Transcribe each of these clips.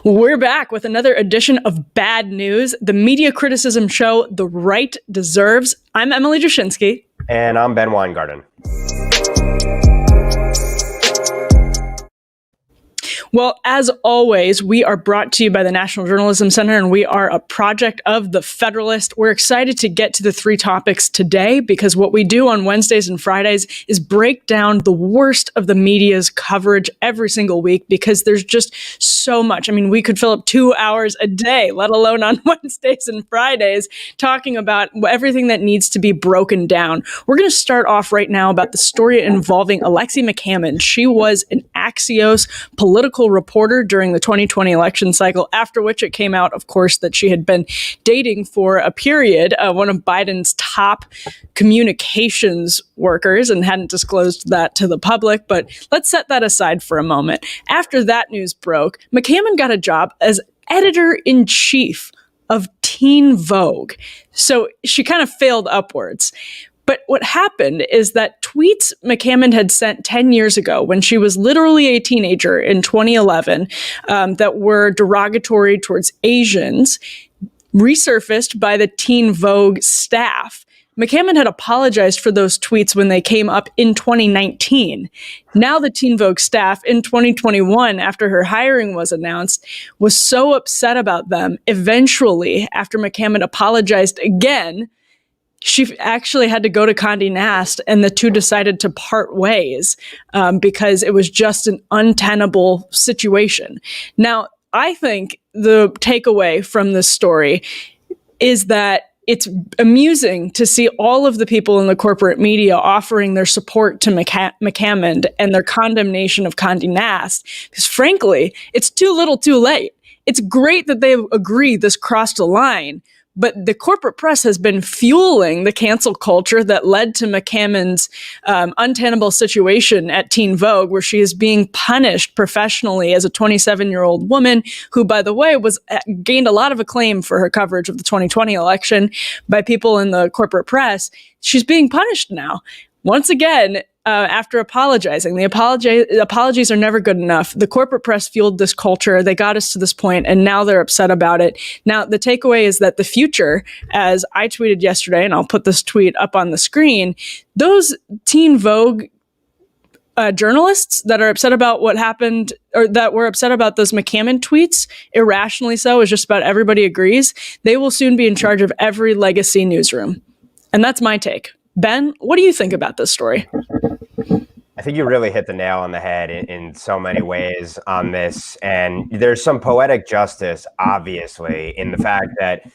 We're back with another edition of Bad News, the media criticism show the right deserves. I'm Emily Jashinsky. And I'm Ben Weingarten. Well, as always, we are brought to you by the National Journalism Center, and we are a project of The Federalist. We're excited to get to the three topics today because what we do on Wednesdays and Fridays is break down the worst of the media's coverage every single week because there's just so much. I mean, we could fill up 2 hours a day, let alone on Wednesdays and Fridays, talking about everything that needs to be broken down. We're going to start off right now about the story involving Alexi McCammon. She was an Axios political reporter during the 2020 election cycle, after which it came out, of course, that she had been dating for a period one of Biden's top communications workers and hadn't disclosed that to the public. But let's set that aside for a moment. After that news broke, McCammon got a job as editor-in-chief of Teen Vogue. So she kind of failed upwards. But what happened is that tweets McCammon had sent 10 years ago when she was literally a teenager in 2011 that were derogatory towards Asians resurfaced by the Teen Vogue staff. McCammon had apologized for those tweets when they came up in 2019. Now the Teen Vogue staff in 2021, after her hiring was announced, was so upset about them. Eventually, after McCammon apologized again, she actually had to go to Condé Nast, and the two decided to part ways because it was just an untenable situation. Now, I think the takeaway from this story is that it's amusing to see all of the people in the corporate media offering their support to McCammon and their condemnation of Condé Nast, because frankly, it's too little too late. It's great that they agree this crossed a line, but the corporate press has been fueling the cancel culture that led to McCammon's untenable situation at Teen Vogue, where she is being punished professionally as a 27-year-old woman who, by the way, gained a lot of acclaim for her coverage of the 2020 election by people in the corporate press. She's being punished now. Once again, after apologizing. The apologies are never good enough. The corporate press fueled this culture. They got us to this point, and now they're upset about it. Now, the takeaway is that the future, as I tweeted yesterday, and I'll put this tweet up on the screen, those Teen Vogue journalists that are upset about what happened, or that were upset about those McCammon tweets, irrationally so, as just about everybody agrees, they will soon be in charge of every legacy newsroom. And that's my take. Ben, what do you think about this story? I think you really hit the nail on the head in so many ways on this. And there's some poetic justice, obviously, in the fact that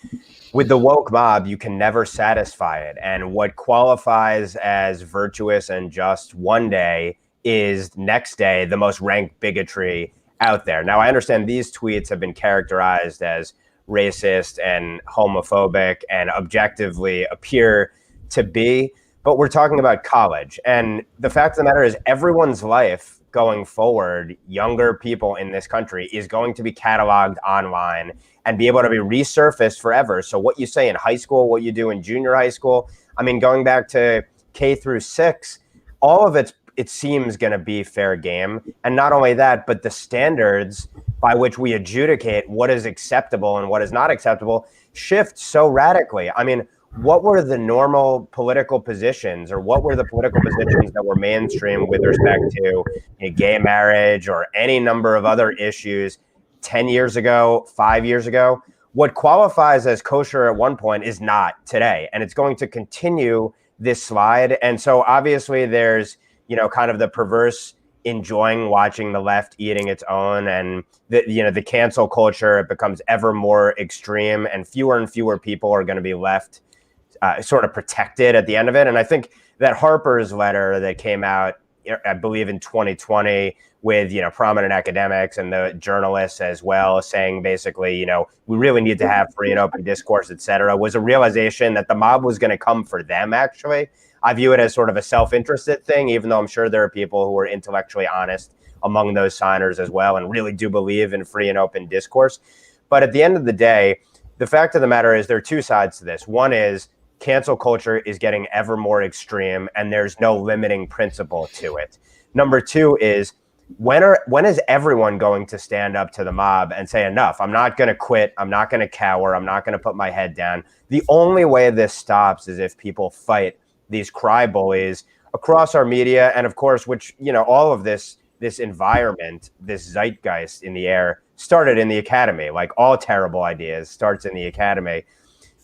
with the woke mob, you can never satisfy it. And what qualifies as virtuous and just one day is next day the most rank bigotry out there. Now, I understand these tweets have been characterized as racist and homophobic and objectively appear to be, but we're talking about college. And the fact of the matter is everyone's life going forward, younger people in this country, is going to be cataloged online and be able to be resurfaced forever. So what you say in high school, what you do in junior high school, I mean, going back to K through 6, all of it seems going to be fair game. And not only that, but the standards by which we adjudicate what is acceptable and what is not acceptable shift so radically. I mean, what were the normal political positions, or what were the political positions that were mainstream with respect to gay marriage or any number of other issues 10 years ago, 5 years ago? What qualifies as kosher at one point is not today, and it's going to continue this slide. And so obviously there's, kind of the perverse enjoying watching the left eating its own, and the cancel culture, it becomes ever more extreme, and fewer people are going to be left sort of protected at the end of it. And I think that Harper's letter that came out, I believe in 2020, with prominent academics and the journalists as well, saying basically, we really need to have free and open discourse, et cetera, was a realization that the mob was going to come for them. Actually, I view it as sort of a self-interested thing, even though I'm sure there are people who are intellectually honest among those signers as well and really do believe in free and open discourse. But at the end of the day, the fact of the matter is there are two sides to this. One is cancel culture is getting ever more extreme, and there's no limiting principle to it. Number two is when is everyone going to stand up to the mob and say, enough, I'm not going to quit, I'm not going to cower, I'm not going to put my head down? The only way this stops is if people fight these cry bullies across our media, and of course, which, you know, all of this environment, this zeitgeist in the air started in the academy. Like all terrible ideas starts in the academy.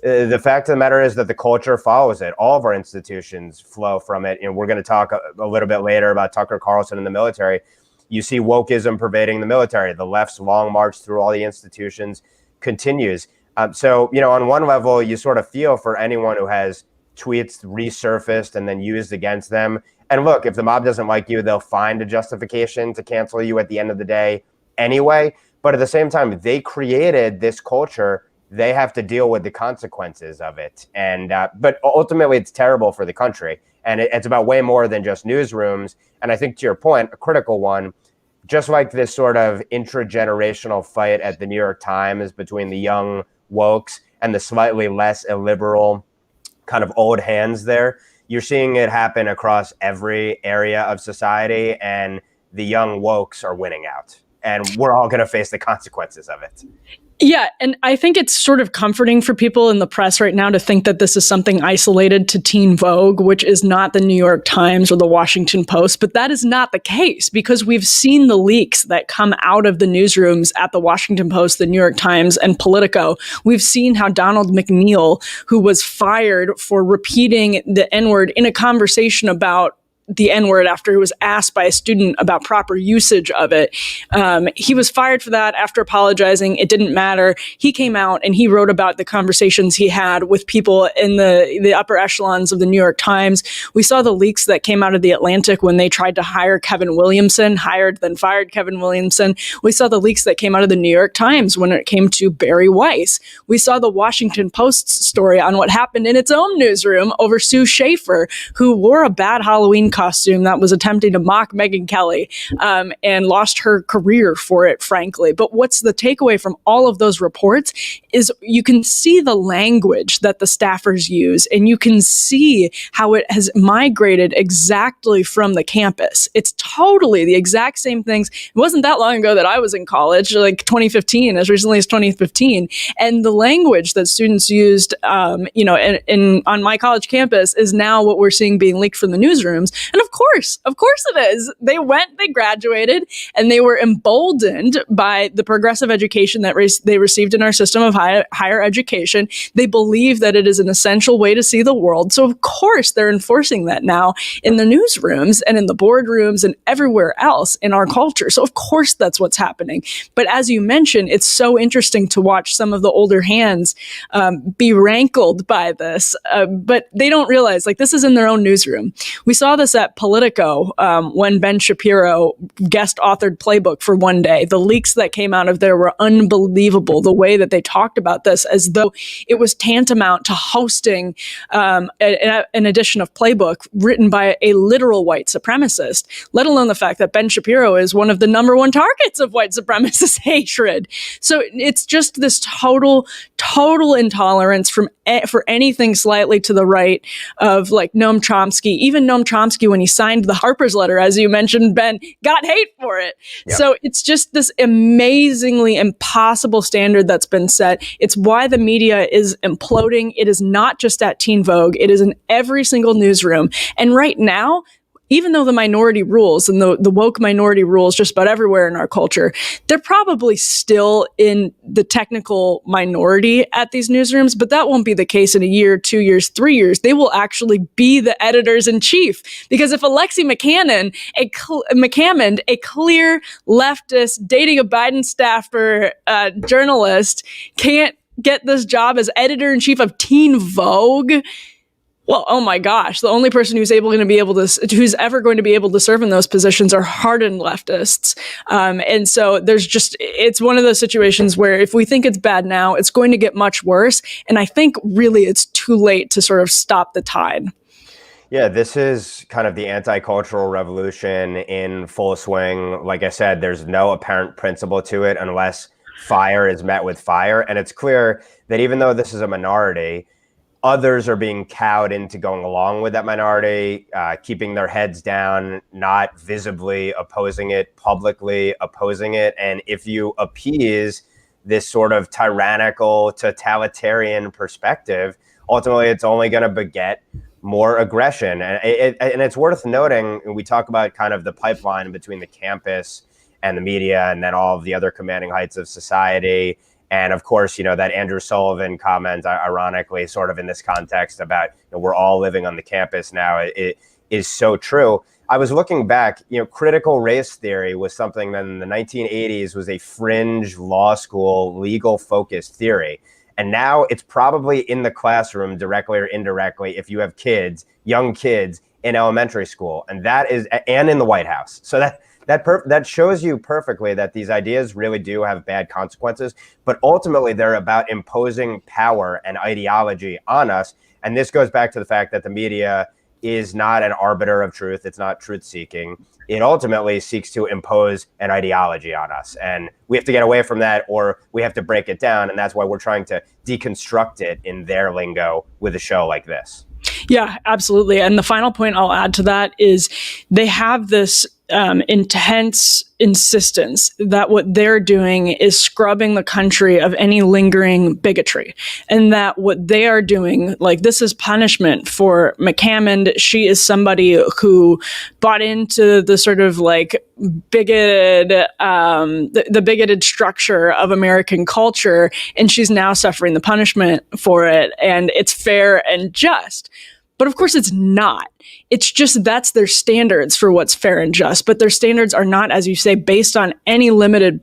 The fact of the matter is that the culture follows it. All of our institutions flow from it. And we're going to talk a little bit later about Tucker Carlson and the military. You see wokeism pervading the military. The left's long march through all the institutions continues. So, you know, on one level, you sort of feel for anyone who has tweets resurfaced and then used against them. And look, if the mob doesn't like you, they'll find a justification to cancel you at the end of the day anyway. But at the same time, they created this culture. They have to deal with the consequences of it. And but ultimately, it's terrible for the country. And it's about way more than just newsrooms. And I think, to your point, a critical one, just like this sort of intragenerational fight at the New York Times between the young wokes and the slightly less illiberal kind of old hands there, you're seeing it happen across every area of society. And the young wokes are winning out. And we're all going to face the consequences of it. Yeah, and I think it's sort of comforting for people in the press right now to think that this is something isolated to Teen Vogue, which is not the New York Times or the Washington Post, but that is not the case because we've seen the leaks that come out of the newsrooms at the Washington Post, the New York Times, and Politico. We've seen how Donald McNeil, who was fired for repeating the N-word in a conversation about the N-word after he was asked by a student about proper usage of it. He was fired for that after apologizing. It didn't matter. He came out and he wrote about the conversations he had with people in the upper echelons of the New York Times. We saw the leaks that came out of the Atlantic when they tried to hire Kevin Williamson, hired then fired Kevin Williamson. We saw the leaks that came out of the New York Times when it came to Barry Weiss. We saw the Washington Post's story on what happened in its own newsroom over Sue Schaefer, who wore a bad Halloween costume that was attempting to mock Megyn Kelly and lost her career for it, frankly. But what's the takeaway from all of those reports is you can see the language that the staffers use, and you can see how it has migrated exactly from the campus. It's totally the exact same things. It wasn't that long ago that I was in college, like 2015, as recently as 2015. And the language that students used, on my college campus is now what we're seeing being leaked from the newsrooms. And of course it is. They graduated, and they were emboldened by the progressive education that they received in our system of higher education. They believe that it is an essential way to see the world. So of course they're enforcing that now in the newsrooms and in the boardrooms and everywhere else in our culture. So of course that's what's happening. But as you mentioned, it's so interesting to watch some of the older hands be rankled by this, but they don't realize, like, this is in their own newsroom. We saw this at Politico when Ben Shapiro guest authored Playbook for one day. The leaks that came out of there were unbelievable. The way that they talked about this as though it was tantamount to hosting an edition of Playbook written by a literal white supremacist, let alone the fact that Ben Shapiro is one of the number one targets of white supremacist hatred. So it's just this total intolerance for anything slightly to the right of, like, Noam Chomsky. Even Noam Chomsky, when he signed the Harper's letter, as you mentioned, Ben, got hate for it. Yeah. So it's just this amazingly impossible standard that's been set. It's why the media is imploding. It is not just at Teen Vogue. It is in every single newsroom. And right now, even though the minority rules and the woke minority rules just about everywhere in our culture, they're probably still in the technical minority at these newsrooms, but that won't be the case in a year, 2 years, 3 years. They will actually be the editors in chief. Because if Alexi McCammond, a clear leftist dating a Biden staffer journalist, can't get this job as editor in chief of Teen Vogue, well, oh my gosh, the only person who's ever going to be able to serve in those positions are hardened leftists. And so it's one of those situations where if we think it's bad now, it's going to get much worse. And I think really it's too late to sort of stop the tide. Yeah, this is kind of the anti-cultural revolution in full swing. Like I said, there's no apparent principle to it unless fire is met with fire. And it's clear that even though this is a minority, others are being cowed into going along with that minority, keeping their heads down, not visibly opposing it, publicly opposing it. And if you appease this sort of tyrannical, totalitarian perspective, ultimately it's only going to beget more aggression. And it's worth noting, we talk about kind of the pipeline between the campus and the media, and then all of the other commanding heights of society. And of course, that Andrew Sullivan comment, ironically, sort of in this context about we're all living on the campus now, it is so true. I was looking back, critical race theory was something that in the 1980s was a fringe law school, legal focused theory. And now it's probably in the classroom, directly or indirectly, if you have kids, young kids in elementary school, and in the White House. So that shows you perfectly that these ideas really do have bad consequences, but ultimately they're about imposing power and ideology on us. And this goes back to the fact that the media is not an arbiter of truth. It's not truth seeking. It ultimately seeks to impose an ideology on us. And we have to get away from that, or we have to break it down. And that's why we're trying to deconstruct it in their lingo with a show like this. Yeah, absolutely. And the final point I'll add to that is they have this intense insistence that what they're doing is scrubbing the country of any lingering bigotry, and that what they are doing, like, this is punishment for McCammond. She is somebody who bought into the sort of like bigoted, the bigoted structure of American culture, and she's now suffering the punishment for it, and it's fair and just. But of course it's not. It's just that's their standards for what's fair and just. But their standards are not, as you say, based on any limiting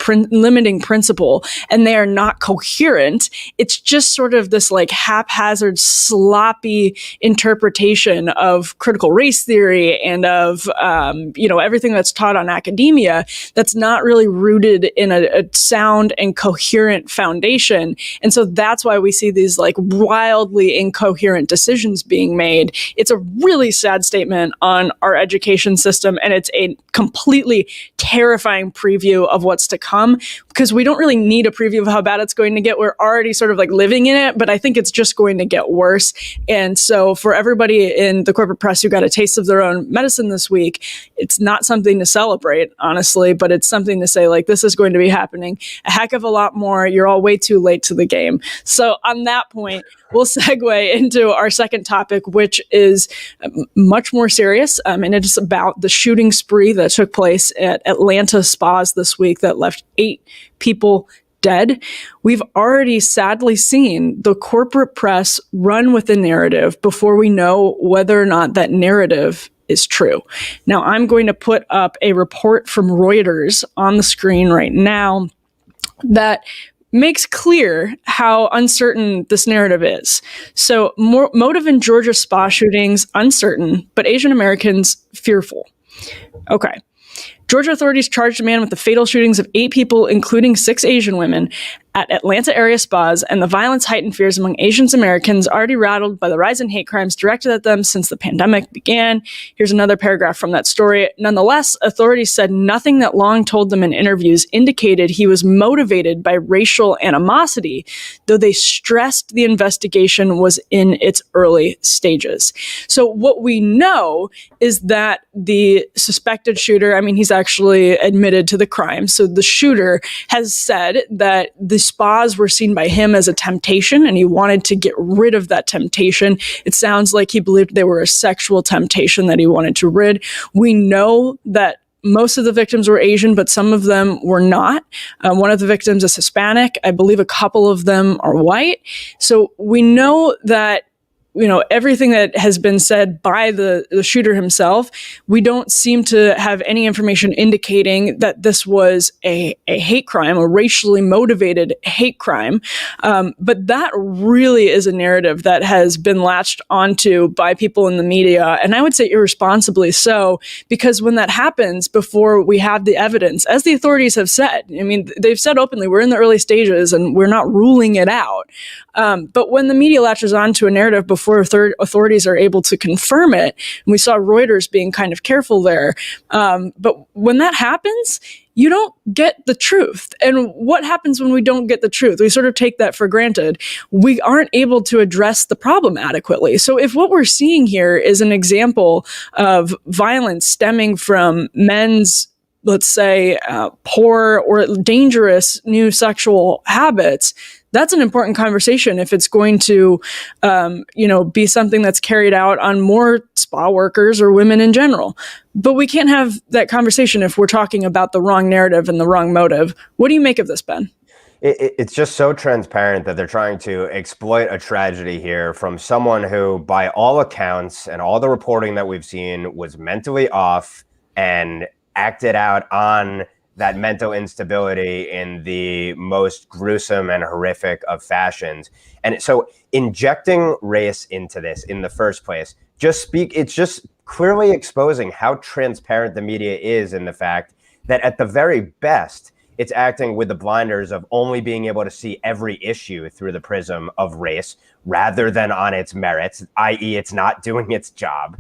principle, and they are not coherent. It's just sort of this like haphazard, sloppy interpretation of critical race theory and of everything that's taught on academia that's not really rooted in a sound and coherent foundation. And so that's why we see these like wildly incoherent decisions being made. It's a really sad statement on our education system, and it's a completely terrifying preview of what's to come, because we don't really need a preview of how bad it's going to get. We're already sort of like living in it, but I think it's just going to get worse. And so for everybody in the corporate press who got a taste of their own medicine this week, it's not something to celebrate, honestly, but it's something to say, like, this is going to be happening a heck of a lot more. You're all way too late to the game. So on that point, we'll segue into our second topic, which is much more serious, and it is about the shooting spree that took place at Atlanta spas this week that left 8 people dead. We've already sadly seen the corporate press run with the narrative before we know whether or not that narrative is true. Now, I'm going to put up a report from Reuters on the screen right now that makes clear how uncertain this narrative is. So, motive in Georgia spa shootings, uncertain, but Asian Americans fearful. Okay. Georgia authorities charged a man with the fatal shootings of 8 people, including 6 Asian women, at Atlanta area spas, and the violence heightened fears among Asian Americans already rattled by the rise in hate crimes directed at them since the pandemic began. Here's another paragraph from that story. Nonetheless, authorities said nothing that Long told them in interviews indicated he was motivated by racial animosity, though they stressed the investigation was in its early stages. So what we know is that the suspected shooter, he's actually admitted to the crime. So the shooter has said that the spas were seen by him as a temptation, and he wanted to get rid of that temptation. It sounds like he believed they were a sexual temptation that he wanted to rid. We know that most of the victims were Asian, but some of them were not. One of the victims is Hispanic. I believe a couple of them are white. So we know that everything that has been said by the shooter himself, we don't seem to have any information indicating that this was a hate crime, a racially motivated hate crime. But that really is a narrative that has been latched onto by people in the media, and I would say irresponsibly so, because when that happens before we have the evidence, as the authorities have said, they've said openly, we're in the early stages and we're not ruling it out. But when the media latches onto a narrative before before authorities are able to confirm it. And we saw Reuters being kind of careful there. But when that happens, you don't get the truth. And what happens when we don't get the truth? We sort of take that for granted. We aren't able to address the problem adequately. So if what we're seeing here is an example of violence stemming from men's, let's say, poor or dangerous new sexual habits, that's an important conversation if it's going to, be something that's carried out on more spa workers or women in general. But we can't have that conversation if we're talking about the wrong narrative and the wrong motive. What do you make of this, Ben? It's just so transparent that they're trying to exploit a tragedy here from someone who, by all accounts and all the reporting that we've seen, was mentally off and acted out on that mental instability in the most gruesome and horrific of fashions. And so injecting race into this in the first place, it's just clearly exposing how transparent the media is in the fact that at the very best, it's acting with the blinders of only being able to see every issue through the prism of race rather than on its merits, i.e. it's not doing its job.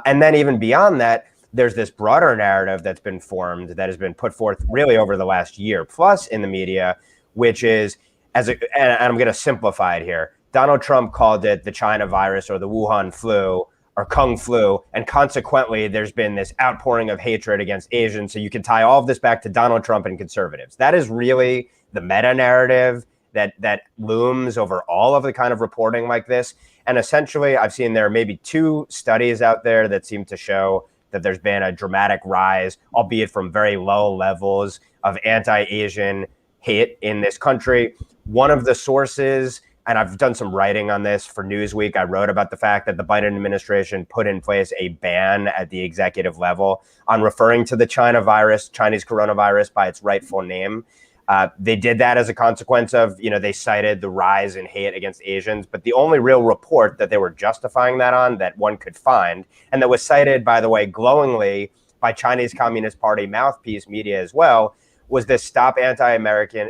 And then even beyond that, there's this broader narrative that's been formed that has been put forth really over the last year plus in the media, which is, and I'm going to simplify it here, Donald Trump called it the China virus or the Wuhan flu or Kung flu, and consequently there's been this outpouring of hatred against Asians. So you can tie all of this back to Donald Trump and conservatives. That is really the meta narrative that looms over all of the kind of reporting like this. And essentially, I've seen there are maybe 2 studies out there that seem to show that there's been a dramatic rise, albeit from very low levels, of anti-Asian hate in this country. One of the sources, and I've done some writing on this for Newsweek, I wrote about the fact that the Biden administration put in place a ban at the executive level on referring to the Chinese coronavirus by its rightful name. They did that as a consequence of, they cited the rise in hate against Asians, but the only real report that they were justifying that on that one could find, and that was cited, by the way, glowingly by Chinese Communist Party mouthpiece media as well, was this Stop Anti-Asian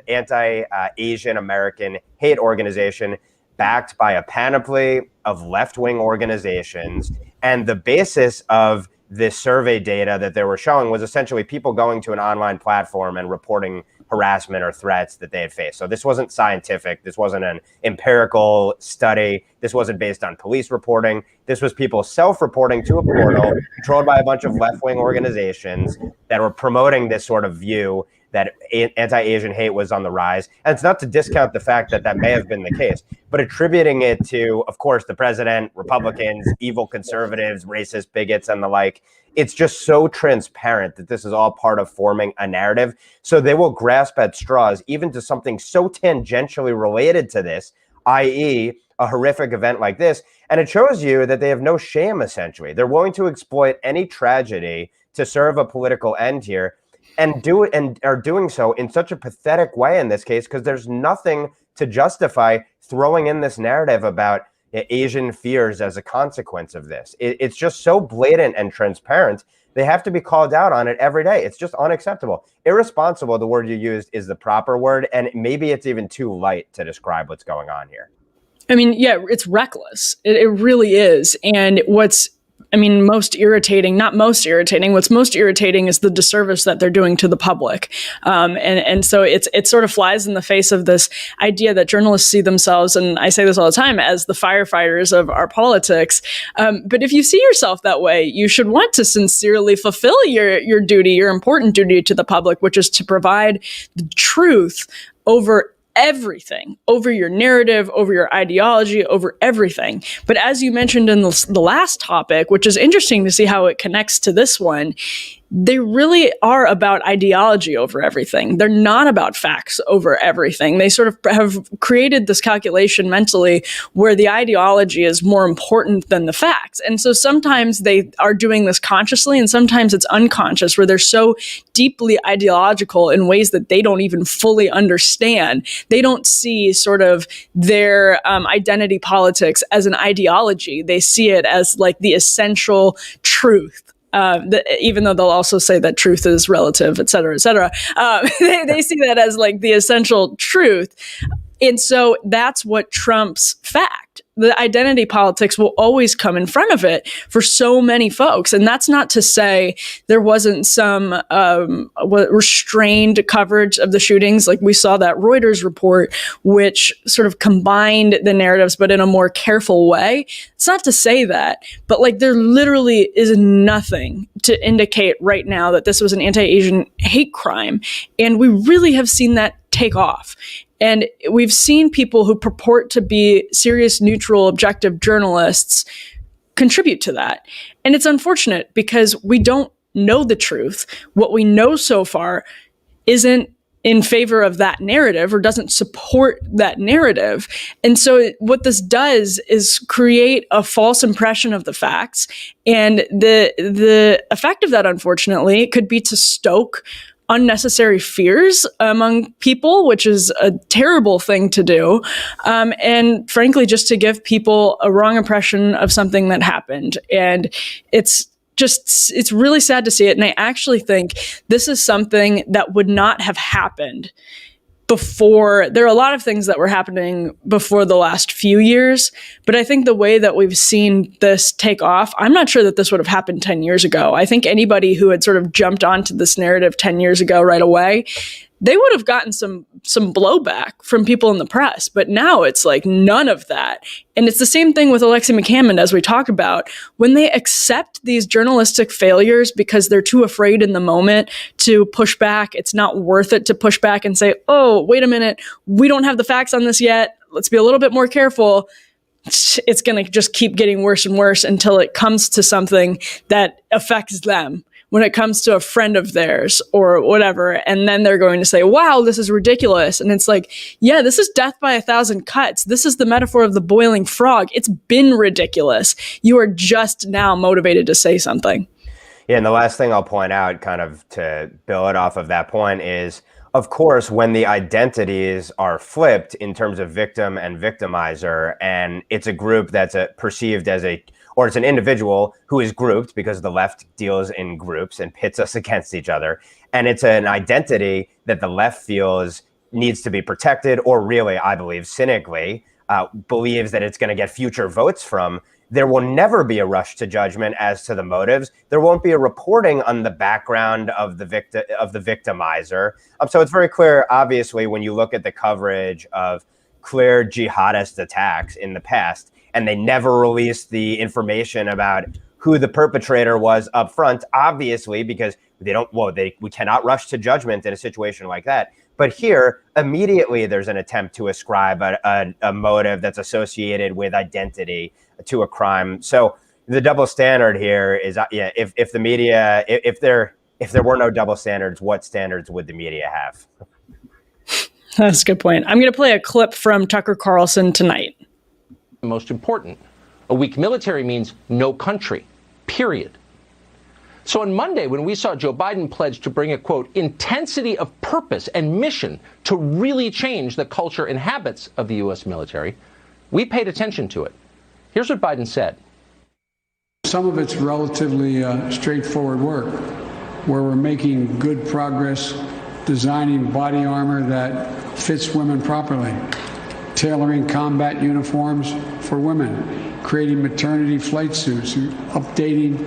American Hate organization backed by a panoply of left-wing organizations. And the basis of this survey data that they were showing was essentially people going to an online platform and reporting harassment or threats that they had faced. So this wasn't scientific. This wasn't an empirical study. This wasn't based on police reporting. This was people self-reporting to a portal controlled by a bunch of left-wing organizations that were promoting this sort of view that anti-Asian hate was on the rise. And it's not to discount the fact that that may have been the case, but attributing it to, of course, the president, Republicans, evil conservatives, racist bigots, and the like. It's just so transparent that this is all part of forming a narrative. So they will grasp at straws, even to something so tangentially related to this, i.e. a horrific event like this. And it shows you that they have no shame, essentially. They're willing to exploit any tragedy to serve a political end here, and are doing so in such a pathetic way in this case, because there's nothing to justify throwing in this narrative about Asian fears as a consequence of this. It's just so blatant and transparent. They have to be called out on it every day. It's just unacceptable. Irresponsible, the word you used, is the proper word, and maybe it's even too light to describe what's going on here. I mean, yeah, it's reckless. It really is. And what's most irritating is the disservice that they're doing to the public. And so it sort of flies in the face of this idea that journalists see themselves, and I say this all the time, as the firefighters of our politics. But if you see yourself that way, you should want to sincerely fulfill your duty, your important duty to the public, which is to provide the truth over everything, over your narrative, over your ideology, over everything. But as you mentioned in the last topic, which is interesting to see how it connects to this one, they really are about ideology over everything. They're not about facts over everything. They sort of have created this calculation mentally where the ideology is more important than the facts. And so sometimes they are doing this consciously, and sometimes it's unconscious, where they're so deeply ideological in ways that they don't even fully understand. They don't see sort of their identity politics as an ideology. They see it as like the essential truth. Even though they'll also say that truth is relative, et cetera, they see that as like the essential truth. And so that's what trumps fact. the identity politics will always come in front of it for so many folks. And that's not to say there wasn't some restrained coverage of the shootings. Like we saw that Reuters report, which sort of combined the narratives, but in a more careful way. It's not to say that, but like there literally is nothing to indicate right now that this was an anti-Asian hate crime. And we really have seen that take off. And we've seen people who purport to be serious, neutral, objective journalists contribute to that. And it's unfortunate because we don't know the truth. What we know so far isn't in favor of that narrative or doesn't support that narrative. And so what this does is create a false impression of the facts. And the effect of that, unfortunately, could be to stoke unnecessary fears among people, which is a terrible thing to do. And frankly, just to give people a wrong impression of something that happened. And it's really sad to see it. And I actually think this is something that would not have happened before. There are a lot of things that were happening before the last few years, but I think the way that we've seen this take off, I'm not sure that this would have happened 10 years ago. I think anybody who had sort of jumped onto this narrative 10 years ago right away, they would have gotten some blowback from people in the press. But now it's like none of that. And it's the same thing with Alexei McCammond, as we talk about. When they accept these journalistic failures because they're too afraid in the moment to push back, it's not worth it to push back and say, oh, wait a minute, we don't have the facts on this yet. Let's be a little bit more careful. It's going to just keep getting worse and worse until it comes to something that affects them. When it comes to a friend of theirs or whatever, and then they're going to say, wow, this is ridiculous. And it's like, yeah, this is death by 1,000 cuts. This is the metaphor of the boiling frog. It's been ridiculous. You are just now motivated to say something. Yeah, and the last thing I'll point out, kind of to build off of that point, is, of course, when the identities are flipped in terms of victim and victimizer, and it's a group that's perceived as or it's an individual who is grouped because the left deals in groups and pits us against each other. And it's an identity that the left feels needs to be protected, or really, I believe, cynically, believes that it's going to get future votes from. There will never be a rush to judgment as to the motives. There won't be a reporting on the background of the victimizer. So it's very clear, obviously, when you look at the coverage of clear jihadist attacks in the past, and they never released the information about who the perpetrator was up front, obviously, because we cannot rush to judgment in a situation like that. But here, immediately, there's an attempt to ascribe a motive that's associated with identity to a crime. So the double standard here is, if the media, if there were no double standards, what standards would the media have? That's a good point. I'm going to play a clip from Tucker Carlson tonight. Most important, a weak military means no country, period. So on Monday, when we saw Joe Biden pledge to bring a, quote, intensity of purpose and mission to really change the culture and habits of the U.S. military, we paid attention to it. Here's what Biden said. Some of it's relatively straightforward work, where we're making good progress designing body armor that fits women properly, tailoring combat uniforms for women, creating maternity flight suits, updating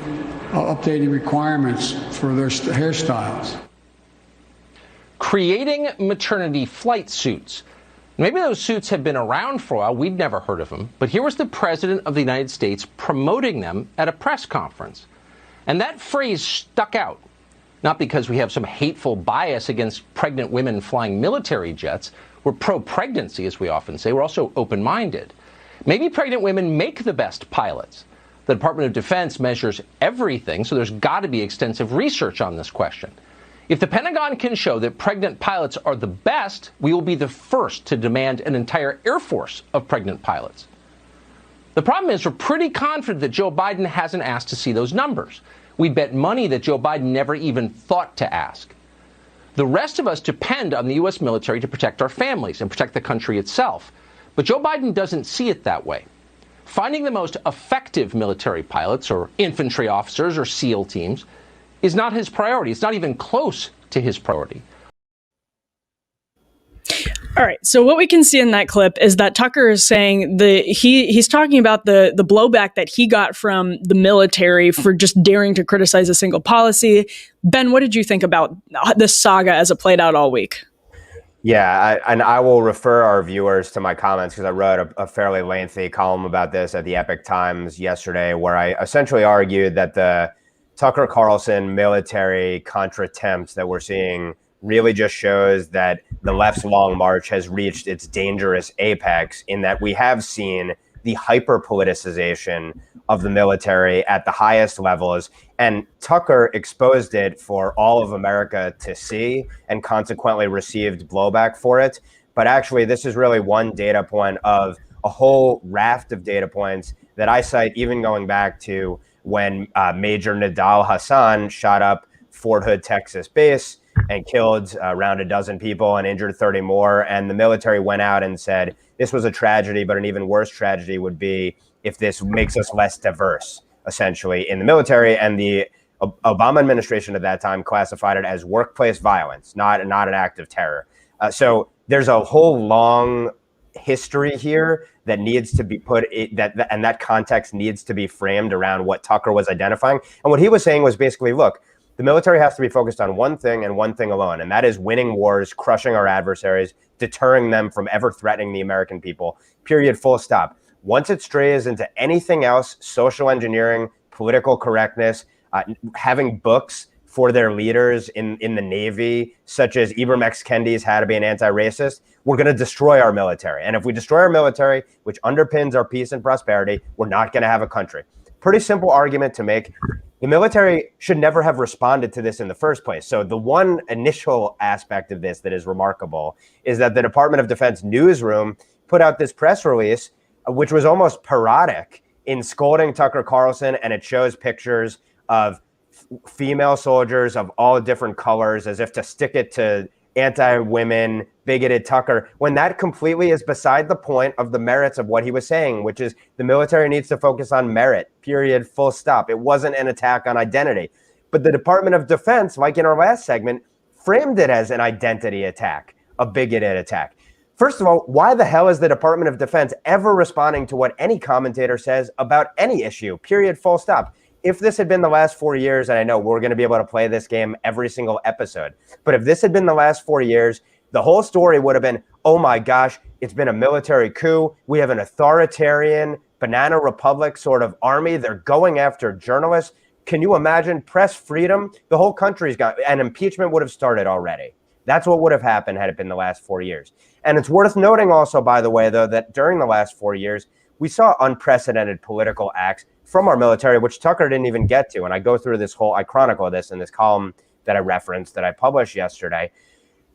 requirements for their hairstyles. Creating maternity flight suits. Maybe those suits have been around for a while. We'd never heard of them. But here was the President of the United States promoting them at a press conference. And that phrase stuck out. Not because we have some hateful bias against pregnant women flying military jets. We're pro-pregnancy, as we often say. We're also open-minded. Maybe pregnant women make the best pilots. The Department of Defense measures everything, so there's got to be extensive research on this question. If the Pentagon can show that pregnant pilots are the best, we will be the first to demand an entire Air Force of pregnant pilots. The problem is we're pretty confident that Joe Biden hasn't asked to see those numbers. We'd bet money that Joe Biden never even thought to ask. The rest of us depend on the U.S. military to protect our families and protect the country itself. But Joe Biden doesn't see it that way. Finding the most effective military pilots or infantry officers or SEAL teams is not his priority. It's not even close to his priority. All right. So what we can see in that clip is that Tucker is saying he's talking about the blowback that he got from the military for just daring to criticize a single policy. Ben, what did you think about this saga as it played out all week? Yeah, and I will refer our viewers to my comments because I wrote a fairly lengthy column about this at the Epic Times yesterday, where I essentially argued that the Tucker Carlson military Contra Temps that we're seeing really just shows that the left's long march has reached its dangerous apex, in that we have seen the hyper politicization of the military at the highest levels. And Tucker exposed it for all of America to see and consequently received blowback for it. But actually, this is really one data point of a whole raft of data points that I cite, even going back to when Major Nidal Hassan shot up Fort Hood, Texas base and killed around a dozen people and injured 30 more. And the military went out and said, this was a tragedy, but an even worse tragedy would be if this makes us less diverse, essentially, in the military. And the Obama administration at that time classified it as workplace violence, not an act of terror. So there's a whole long history here that needs to be and that context needs to be framed around what Tucker was identifying. And what he was saying was basically, look, the military has to be focused on one thing and one thing alone, and that is winning wars, crushing our adversaries, deterring them from ever threatening the American people, period, full stop. Once it strays into anything else, social engineering, political correctness, having books for their leaders in the Navy, such as Ibram X. Kendi's How to Be an Anti-Racist, we're going to destroy our military. And if we destroy our military, which underpins our peace and prosperity, we're not going to have a country. Pretty simple argument to make. The military should never have responded to this in the first place. So the one initial aspect of this that is remarkable is that the Department of Defense newsroom put out this press release, which was almost parodic in scolding Tucker Carlson, and it shows pictures of female soldiers of all different colors as if to stick it to anti-women, bigoted Tucker, when that completely is beside the point of the merits of what he was saying, which is the military needs to focus on merit, period, full stop. It wasn't an attack on identity. But the Department of Defense, like in our last segment, framed it as an identity attack, a bigoted attack. First of all, why the hell is the Department of Defense ever responding to what any commentator says about any issue, period, full stop? If this had been the last 4 years, and I know we're going to be able to play this game every single episode, but if this had been the last 4 years, the whole story would have been, oh my gosh, it's been a military coup. We have an authoritarian banana republic sort of army. They're going after journalists. Can you imagine press freedom? The whole country's got, and impeachment would have started already. That's what would have happened had it been the last 4 years. And it's worth noting also, by the way, though, that during the last 4 years, we saw unprecedented political acts from our military, which Tucker didn't even get to. And I go through I chronicle this in this column that I referenced that I published yesterday.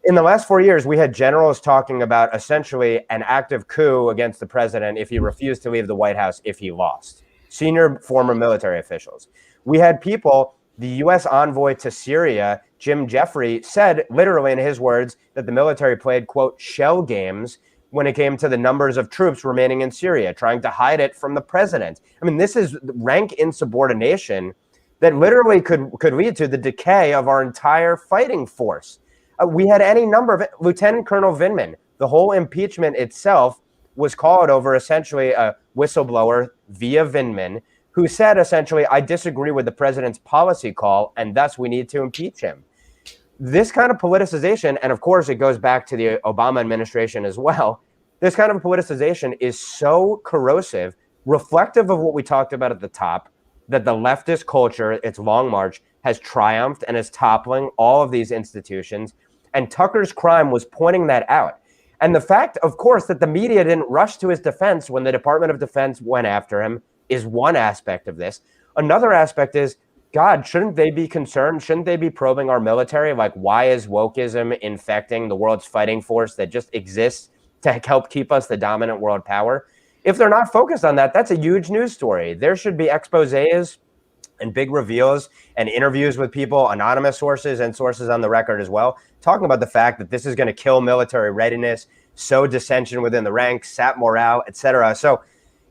In the last 4 years, we had generals talking about essentially an active coup against the president if he refused to leave the White House if he lost. Senior former military officials. We had people, the U.S. envoy to Syria, Jim Jeffrey, said literally in his words that the military played, quote, shell games when it came to the numbers of troops remaining in Syria, trying to hide it from the president. I mean, this is rank insubordination that literally could lead to the decay of our entire fighting force. We had any number of Lieutenant Colonel Vindman. The whole impeachment itself was called over essentially a whistleblower via Vindman, who said essentially, I disagree with the president's policy call, and thus we need to impeach him. This kind of politicization, and of course it goes back to the Obama administration as well, this kind of politicization is so corrosive, reflective of what we talked about at the top, that the leftist culture, its long march, has triumphed and is toppling all of these institutions. And Tucker's crime was pointing that out. And the fact, of course, that the media didn't rush to his defense when the Department of Defense went after him is one aspect of this. Another aspect is, God, shouldn't they be concerned? Shouldn't they be probing our military? Like, why is wokeism infecting the world's fighting force that just exists to help keep us the dominant world power? If they're not focused on that, that's a huge news story. There should be exposés and big reveals and interviews with people, anonymous sources and sources on the record as well, talking about the fact that this is going to kill military readiness, sow dissension within the ranks, sap morale, etc. So,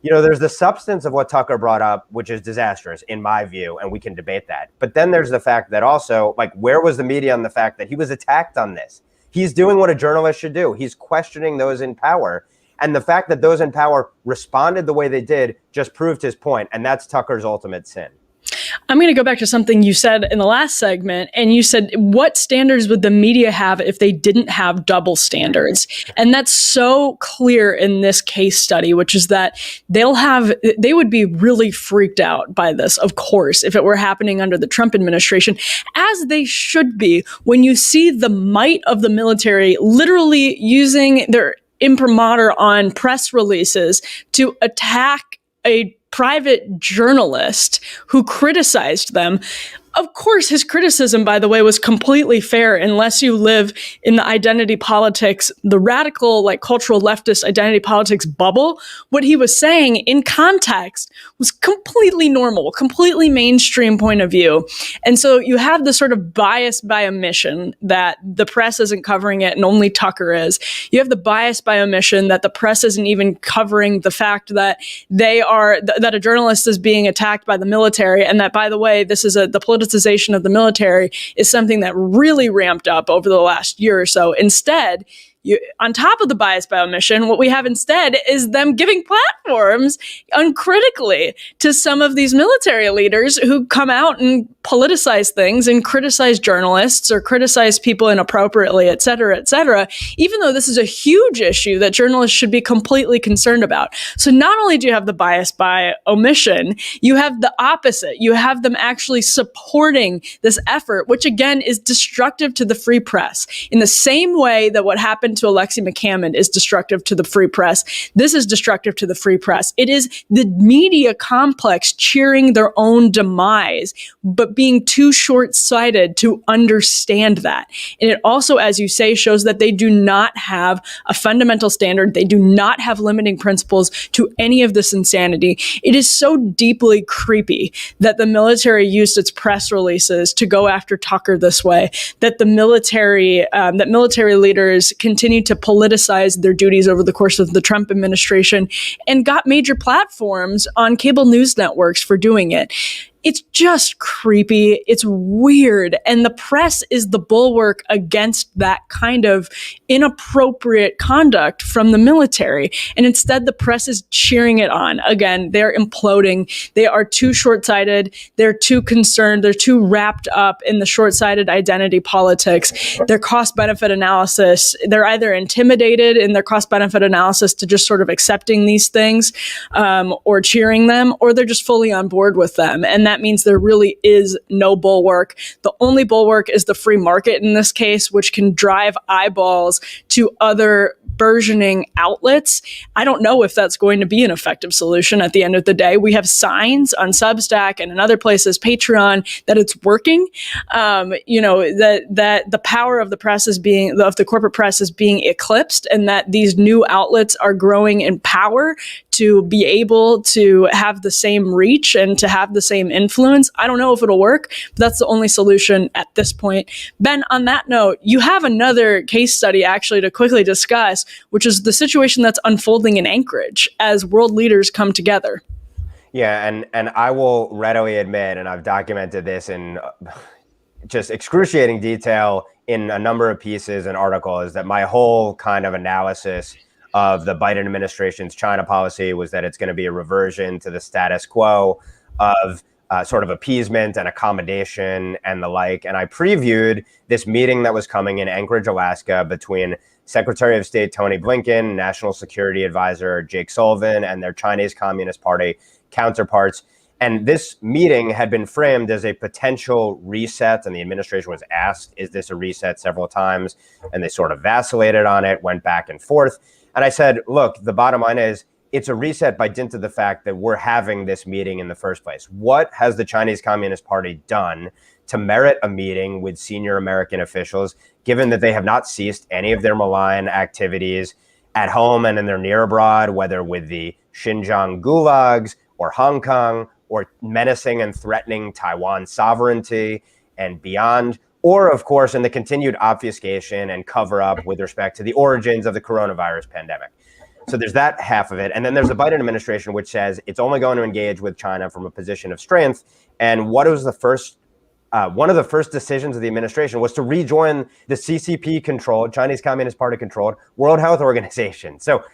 you know, there's the substance of what Tucker brought up, which is disastrous in my view, and we can debate that. But then there's the fact that also, like, where was the media on the fact that he was attacked on this? He's doing what a journalist should do. He's questioning those in power. And the fact that those in power responded the way they did just proved his point. And that's Tucker's ultimate sin. I'm going to go back to something you said in the last segment. And you said, what standards would the media have if they didn't have double standards? And that's so clear in this case study, which is that they would be really freaked out by this, of course, if it were happening under the Trump administration, as they should be, when you see the might of the military literally using their imprimatur on press releases to attack a private journalist who criticized them. Of course, his criticism, by the way, was completely fair unless you live in the identity politics, the radical, like cultural leftist identity politics bubble. What he was saying in context was completely normal, completely mainstream point of view. And so you have the sort of bias by omission that the press isn't covering it and only Tucker is. You have the bias by omission that the press isn't even covering the fact that that a journalist is being attacked by the military, and that, by the way, this is the politicization of the military is something that really ramped up over the last year or so. Instead, on top of the bias by omission, what we have instead is them giving platforms uncritically to some of these military leaders who come out and politicize things and criticize journalists or criticize people inappropriately, et cetera, even though this is a huge issue that journalists should be completely concerned about. So not only do you have the bias by omission, you have the opposite. You have them actually supporting this effort, which again is destructive to the free press. In the same way that what happened to Alexei McCammond is destructive to the free press, this is destructive to the free press. It is the media complex cheering their own demise, but being too short-sighted to understand that. And it also, as you say, shows that they do not have a fundamental standard. They do not have limiting principles to any of this insanity. It is so deeply creepy that the military used its press releases to go after Tucker this way, that the military leaders continued to politicize their duties over the course of the Trump administration and got major platforms on cable news networks for doing it. It's just creepy. It's weird. And the press is the bulwark against that kind of inappropriate conduct from the military. And instead, the press is cheering it on. Again, they're imploding. They are too short-sighted. They're too concerned. They're too wrapped up in the short-sighted identity politics. Their cost-benefit analysis, they're either intimidated in their cost-benefit analysis to just sort of accepting these things or cheering them, or they're just fully on board with them. And that means there really is no bulwark. The only bulwark is the free market in this case, which can drive eyeballs to other burgeoning outlets. I don't know if that's going to be an effective solution at the end of the day. We have signs on Substack and in other places, Patreon, that it's working. That the power of the press of the corporate press is being eclipsed, and that these new outlets are growing in power to be able to have the same reach and to have the same influence. I don't know if it'll work, but that's the only solution at this point. Ben, on that note, you have another case study actually to quickly discuss, which is the situation that's unfolding in Anchorage as world leaders come together. Yeah, and I will readily admit, and I've documented this in just excruciating detail in a number of pieces and articles, that my whole kind of analysis of the Biden administration's China policy was that it's going to be a reversion to the status quo of sort of appeasement and accommodation and the like. And I previewed this meeting that was coming in Anchorage, Alaska, between Secretary of State Tony Blinken, National Security Advisor Jake Sullivan, and their Chinese Communist Party counterparts. And this meeting had been framed as a potential reset, and the administration was asked, is this a reset, several times? And they sort of vacillated on it, went back and forth. And I said, look, the bottom line is it's a reset by dint of the fact that we're having this meeting in the first place. What has the Chinese Communist Party done to merit a meeting with senior American officials, given that they have not ceased any of their malign activities at home and in their near abroad, whether with the Xinjiang gulags or Hong Kong, or menacing and threatening Taiwan sovereignty and beyond, or, of course, in the continued obfuscation and cover-up with respect to the origins of the coronavirus pandemic. So there's that half of it. And then there's the Biden administration, which says it's only going to engage with China from a position of strength. And what was the first one of the first decisions of the administration was to rejoin the CCP-controlled, Chinese Communist Party-controlled World Health Organization. So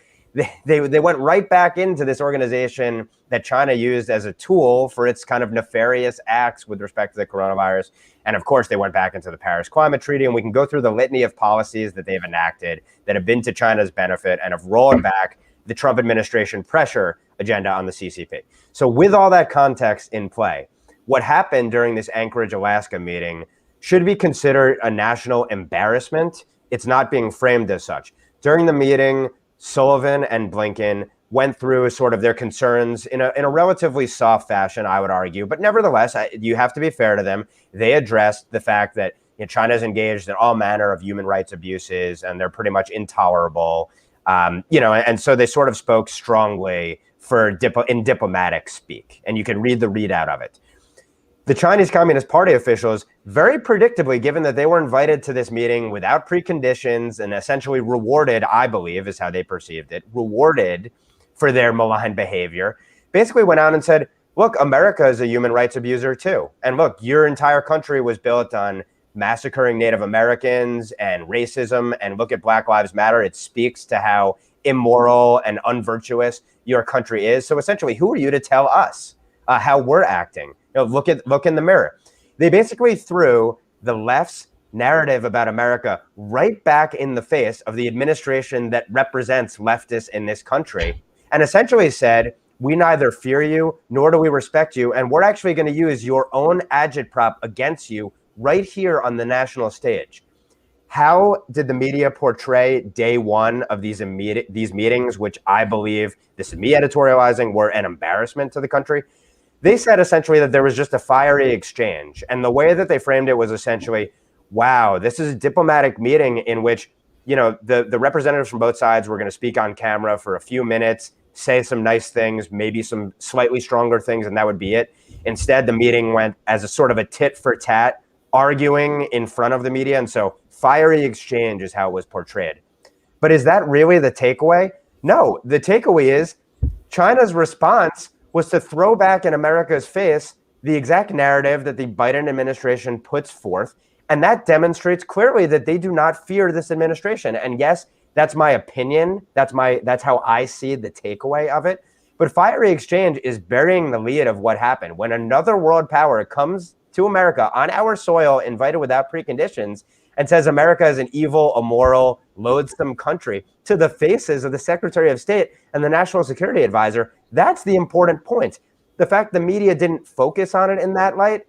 they went right back into this organization that China used as a tool for its kind of nefarious acts with respect to the coronavirus. And of course, they went back into the Paris Climate Treaty, and we can go through the litany of policies that they've enacted that have been to China's benefit and have rolled back the Trump administration pressure agenda on the CCP. So with all that context in play, what happened during this Anchorage, Alaska meeting should be considered a national embarrassment. It's not being framed as such. During the meeting, Sullivan and Blinken went through sort of their concerns in a relatively soft fashion, I would argue. But nevertheless, you have to be fair to them. They addressed the fact that China's engaged in all manner of human rights abuses, and they're pretty much intolerable. And so they sort of spoke strongly in diplomatic speak, and you can read the readout of it. The Chinese Communist Party officials, very predictably, given that they were invited to this meeting without preconditions and essentially rewarded, I believe, is how they perceived it, rewarded for their malign behavior, basically went out and said, look, America is a human rights abuser too. And look, your entire country was built on massacring Native Americans and racism. And look at Black Lives Matter. It speaks to how immoral and unvirtuous your country is. So essentially, who are you to tell us how we're acting? Look in the mirror. They basically threw the left's narrative about America right back in the face of the administration that represents leftists in this country, and essentially said, we neither fear you nor do we respect you, and we're actually going to use your own agitprop against you right here on the national stage. How did the media portray day one of these meetings, which I believe, this is me editorializing, were an embarrassment to the country? They said essentially that there was just a fiery exchange. And the way that they framed it was essentially, wow, this is a diplomatic meeting in which, the representatives from both sides were going to speak on camera for a few minutes, say some nice things, maybe some slightly stronger things, and that would be it. Instead, the meeting went as a sort of a tit for tat, arguing in front of the media. And so fiery exchange is how it was portrayed. But is that really the takeaway? No, the takeaway is China's response was to throw back in America's face the exact narrative that the Biden administration puts forth. And that demonstrates clearly that they do not fear this administration. And yes, that's my opinion. That's how I see the takeaway of it. But fiery exchange is burying the lead of what happened. When another world power comes to America on our soil, invited without preconditions, and says America is an evil, immoral, loathsome country to the faces of the Secretary of State and the National Security Advisor, that's the important point. The fact the media didn't focus on it in that light,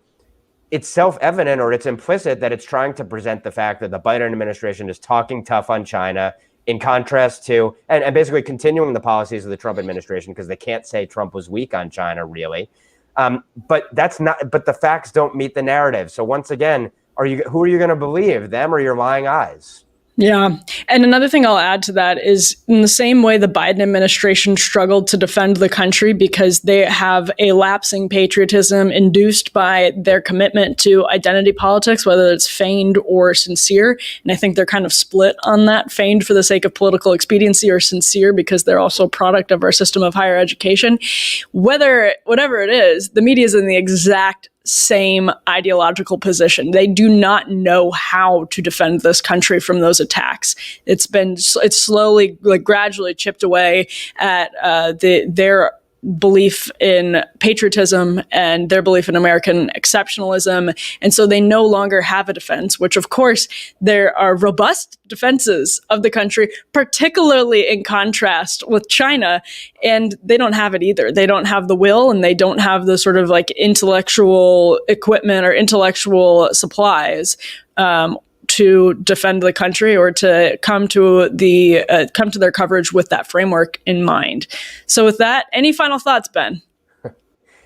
it's self-evident, or it's implicit, that it's trying to present the fact that the Biden administration is talking tough on China in contrast to, and basically continuing the policies of the Trump administration, because they can't say Trump was weak on China, really. But the facts don't meet the narrative. So once again, who are you going to believe, them or your lying eyes? Yeah. And another thing I'll add to that is, in the same way the Biden administration struggled to defend the country because they have a lapsing patriotism induced by their commitment to identity politics, whether it's feigned or sincere. And I think they're kind of split on that, feigned for the sake of political expediency or sincere because they're also a product of our system of higher education. Whatever it is, the media is in the exact same ideological position. They do not know how to defend this country from those attacks. It's slowly, gradually chipped away at their belief in patriotism and their belief in American exceptionalism. And so they no longer have a defense, which of course there are robust defenses of the country, particularly in contrast with China. And they don't have it either. They don't have the will, and they don't have the sort of intellectual equipment or intellectual supplies to defend the country or to come to their coverage with that framework in mind. So with that, any final thoughts, Ben?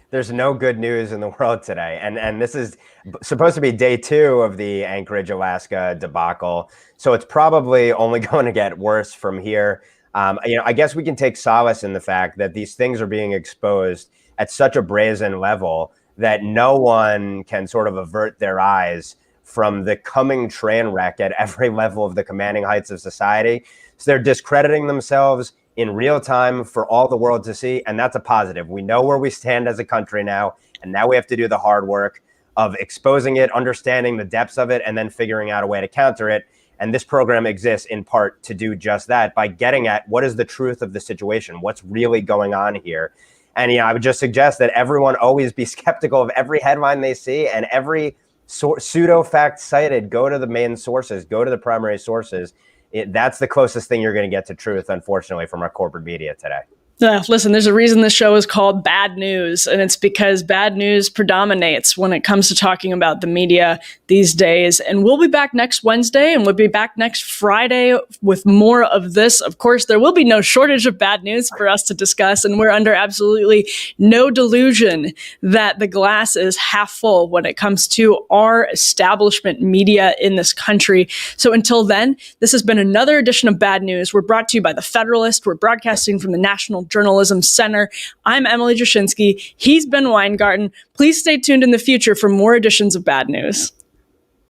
There's no good news in the world today. And this is supposed to be day 2 of the Anchorage, Alaska debacle. So it's probably only going to get worse from here. I guess we can take solace in the fact that these things are being exposed at such a brazen level that no one can sort of avert their eyes from the coming train wreck at every level of the commanding heights of society. So they're discrediting themselves in real time for all the world to see. And that's a positive. We know where we stand as a country now. And now we have to do the hard work of exposing it, understanding the depths of it, and then figuring out a way to counter it. And this program exists in part to do just that, by getting at what is the truth of the situation, what's really going on here. And I would just suggest that everyone always be skeptical of every headline they see, and every pseudo fact cited, go to the main sources, go to the primary sources. That's the closest thing you're going to get to truth, unfortunately, from our corporate media today. Listen, there's a reason this show is called Bad News, and it's because bad news predominates when it comes to talking about the media these days. And we'll be back next Wednesday, and we'll be back next Friday with more of this. Of course, there will be no shortage of bad news for us to discuss, and we're under absolutely no delusion that the glass is half full when it comes to our establishment media in this country. So until then, this has been another edition of Bad News. We're brought to you by The Federalist. We're broadcasting from the National Journalism Center. I'm Emily Jashinsky. He's Ben Weingarten. Please stay tuned in the future for more editions of Bad News.